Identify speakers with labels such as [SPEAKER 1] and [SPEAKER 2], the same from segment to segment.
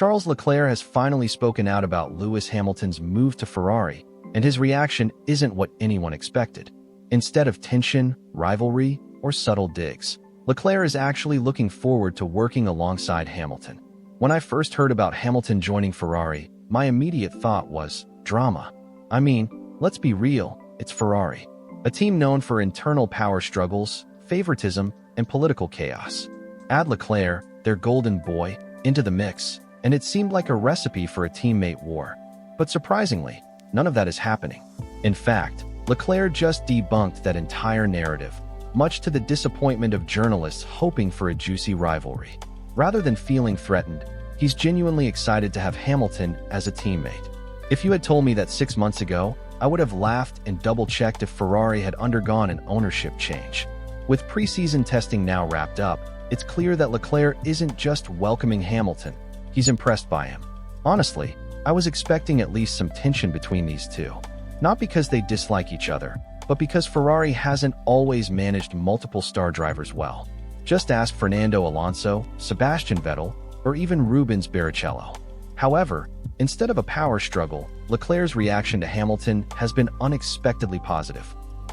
[SPEAKER 1] Charles Leclerc has finally spoken out about Lewis Hamilton's move to Ferrari, and his reaction isn't what anyone expected. Instead of tension, rivalry, or subtle digs, Leclerc is actually looking forward to working alongside Hamilton. When I first heard about Hamilton joining Ferrari, my immediate thought was drama. I mean, let's be real, it's Ferrari, a team known for internal power struggles, favoritism, and political chaos. Add Leclerc, their golden boy, into the mix, and it seemed like a recipe for a teammate war. But surprisingly, none of that is happening. In fact, Leclerc just debunked that entire narrative, much to the disappointment of journalists hoping for a juicy rivalry. Rather than feeling threatened, he's genuinely excited to have Hamilton as a teammate. If you had told me that 6 months ago, I would have laughed and double-checked if Ferrari had undergone an ownership change. With preseason testing now wrapped up, it's clear that Leclerc isn't just welcoming Hamilton, he's impressed by him. Honestly, I was expecting at least some tension between these two. Not because they dislike each other, but because Ferrari hasn't always managed multiple star drivers well. Just ask Fernando Alonso, Sebastian Vettel, or even Rubens Barrichello. However, instead of a power struggle, Leclerc's reaction to Hamilton has been unexpectedly positive.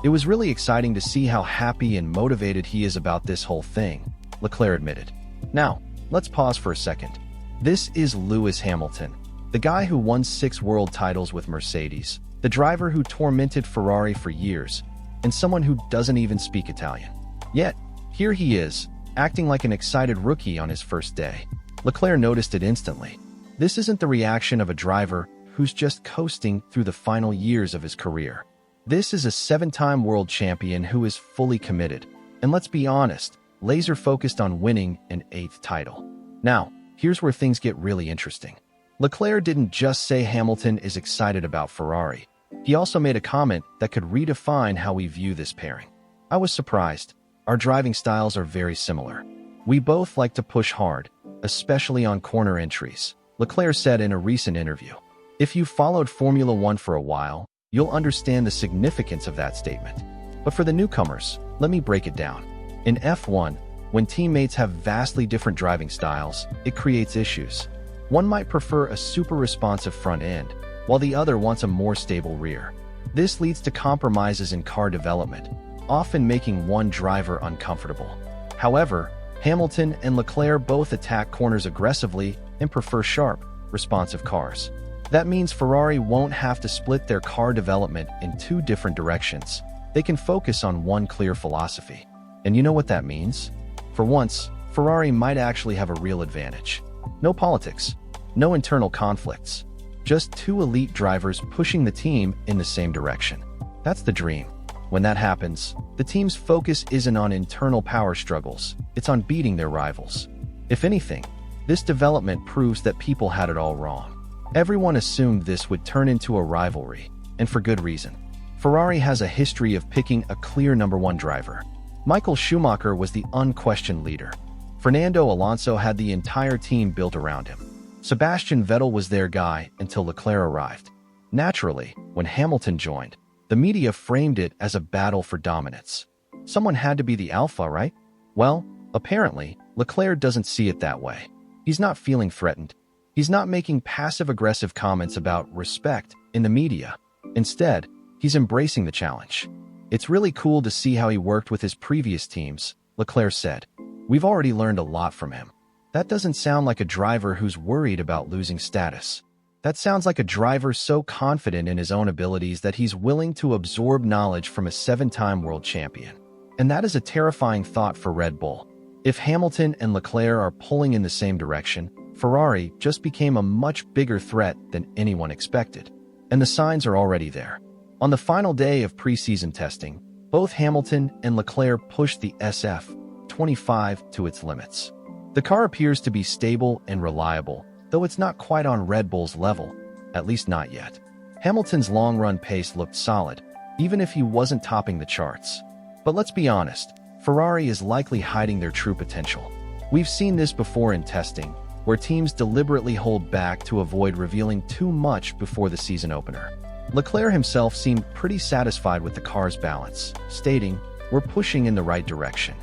[SPEAKER 1] It was really exciting to see how happy and motivated he is about this whole thing, Leclerc admitted. Now, let's pause for a second. This is Lewis Hamilton, the guy who won 6 world titles with Mercedes, the driver who tormented Ferrari for years, and someone who doesn't even speak Italian. Yet, here he is, acting like an excited rookie on his first day. Leclerc noticed it instantly. This isn't the reaction of a driver who's just coasting through the final years of his career. This is a 7-time world champion who is fully committed, and let's be honest, laser-focused on winning an 8th title. Now, here's where things get really interesting. Leclerc didn't just say Hamilton is excited about Ferrari. He also made a comment that could redefine how we view this pairing. I was surprised. Our driving styles are very similar. We both like to push hard, especially on corner entries, Leclerc said in a recent interview. If you followed Formula One for a while, you'll understand the significance of that statement. But for the newcomers, let me break it down. In F1, when teammates have vastly different driving styles, it creates issues. One might prefer a super responsive front end, while the other wants a more stable rear. This leads to compromises in car development, often making one driver uncomfortable. However, Hamilton and Leclerc both attack corners aggressively and prefer sharp, responsive cars. That means Ferrari won't have to split their car development in 2 different directions. They can focus on one clear philosophy. And you know what that means? For once, Ferrari might actually have a real advantage. No politics, no internal conflicts, just 2 elite drivers pushing the team in the same direction. That's the dream. When that happens, the team's focus isn't on internal power struggles, it's on beating their rivals. If anything, this development proves that people had it all wrong. Everyone assumed this would turn into a rivalry, and for good reason. Ferrari has a history of picking a clear number 1 driver. Michael Schumacher was the unquestioned leader. Fernando Alonso had the entire team built around him. Sebastian Vettel was their guy until Leclerc arrived. Naturally, when Hamilton joined, the media framed it as a battle for dominance. Someone had to be the alpha, right? Well, apparently, Leclerc doesn't see it that way. He's not feeling threatened. He's not making passive-aggressive comments about respect in the media. Instead, he's embracing the challenge. It's really cool to see how he worked with his previous teams, Leclerc said. We've already learned a lot from him. That doesn't sound like a driver who's worried about losing status. That sounds like a driver so confident in his own abilities that he's willing to absorb knowledge from a 7-time world champion. And that is a terrifying thought for Red Bull. If Hamilton and Leclerc are pulling in the same direction, Ferrari just became a much bigger threat than anyone expected. And the signs are already there. On the final day of preseason testing, both Hamilton and Leclerc pushed the SF25 to its limits. The car appears to be stable and reliable, though it's not quite on Red Bull's level, at least not yet. Hamilton's long-run pace looked solid, even if he wasn't topping the charts. But let's be honest, Ferrari is likely hiding their true potential. We've seen this before in testing, where teams deliberately hold back to avoid revealing too much before the season opener. Leclerc himself seemed pretty satisfied with the car's balance, stating, "We're pushing in the right direction."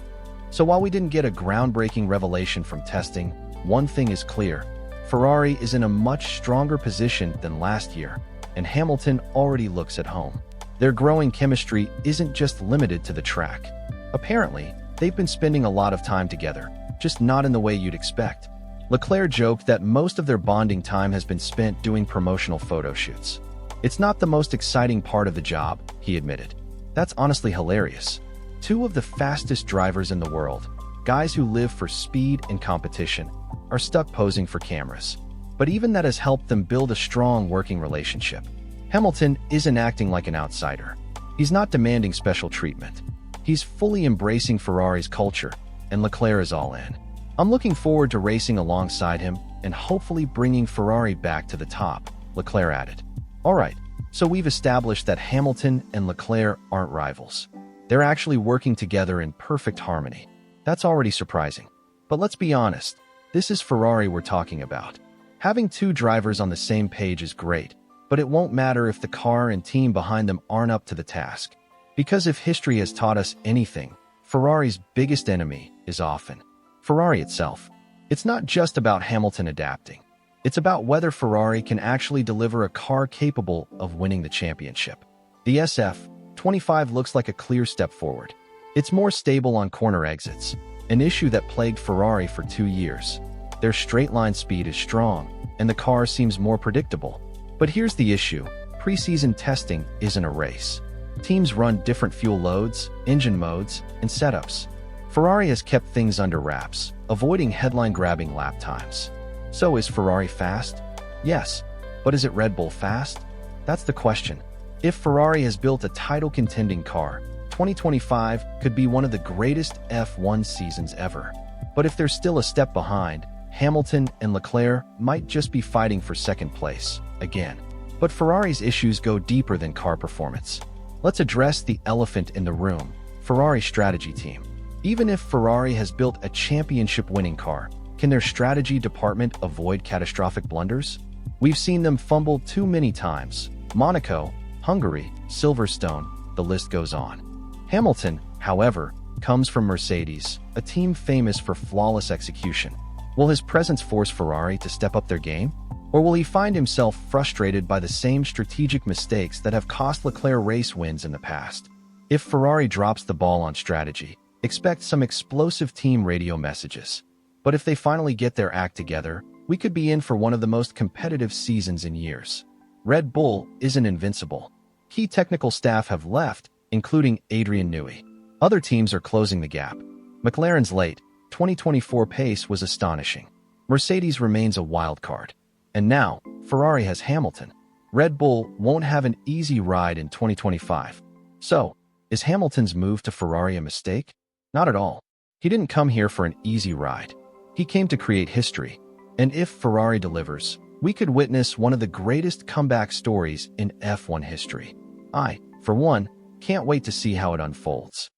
[SPEAKER 1] So while we didn't get a groundbreaking revelation from testing, one thing is clear. Ferrari is in a much stronger position than last year, and Hamilton already looks at home. Their growing chemistry isn't just limited to the track. Apparently, they've been spending a lot of time together, just not in the way you'd expect. Leclerc joked that most of their bonding time has been spent doing promotional photo shoots. It's not the most exciting part of the job, he admitted. That's honestly hilarious. Two of the fastest drivers in the world, guys who live for speed and competition, are stuck posing for cameras. But even that has helped them build a strong working relationship. Hamilton isn't acting like an outsider. He's not demanding special treatment. He's fully embracing Ferrari's culture, and Leclerc is all in. I'm looking forward to racing alongside him and hopefully bringing Ferrari back to the top, Leclerc added. Alright, so we've established that Hamilton and Leclerc aren't rivals. They're actually working together in perfect harmony. That's already surprising. But let's be honest, this is Ferrari we're talking about. Having two drivers on the same page is great, but it won't matter if the car and team behind them aren't up to the task. Because if history has taught us anything, Ferrari's biggest enemy is often Ferrari itself. It's not just about Hamilton adapting. It's about whether Ferrari can actually deliver a car capable of winning the championship. The SF25 looks like a clear step forward. It's more stable on corner exits, an issue that plagued Ferrari for 2 years. Their straight-line speed is strong, and the car seems more predictable. But here's the issue. Preseason testing isn't a race. Teams run different fuel loads, engine modes, and setups. Ferrari has kept things under wraps, avoiding headline-grabbing lap times. So is Ferrari fast? Yes. But is it Red Bull fast? That's the question. If Ferrari has built a title-contending car, 2025 could be one of the greatest F1 seasons ever. But if they're still a step behind, Hamilton and Leclerc might just be fighting for second place, again. But Ferrari's issues go deeper than car performance. Let's address the elephant in the room, Ferrari's strategy team. Even if Ferrari has built a championship-winning car, can their strategy department avoid catastrophic blunders? We've seen them fumble too many times. Monaco, Hungary, Silverstone, the list goes on. Hamilton, however, comes from Mercedes, a team famous for flawless execution. Will his presence force Ferrari to step up their game? Or will he find himself frustrated by the same strategic mistakes that have cost Leclerc race wins in the past? If Ferrari drops the ball on strategy, expect some explosive team radio messages. But if they finally get their act together, we could be in for one of the most competitive seasons in years. Red Bull isn't invincible. Key technical staff have left, including Adrian Newey. Other teams are closing the gap. McLaren's late 2024 pace was astonishing. Mercedes remains a wild card. And now, Ferrari has Hamilton. Red Bull won't have an easy ride in 2025. So, is Hamilton's move to Ferrari a mistake? Not at all. He didn't come here for an easy ride. He came to create history. And if Ferrari delivers, we could witness one of the greatest comeback stories in F1 history. I, for one, can't wait to see how it unfolds.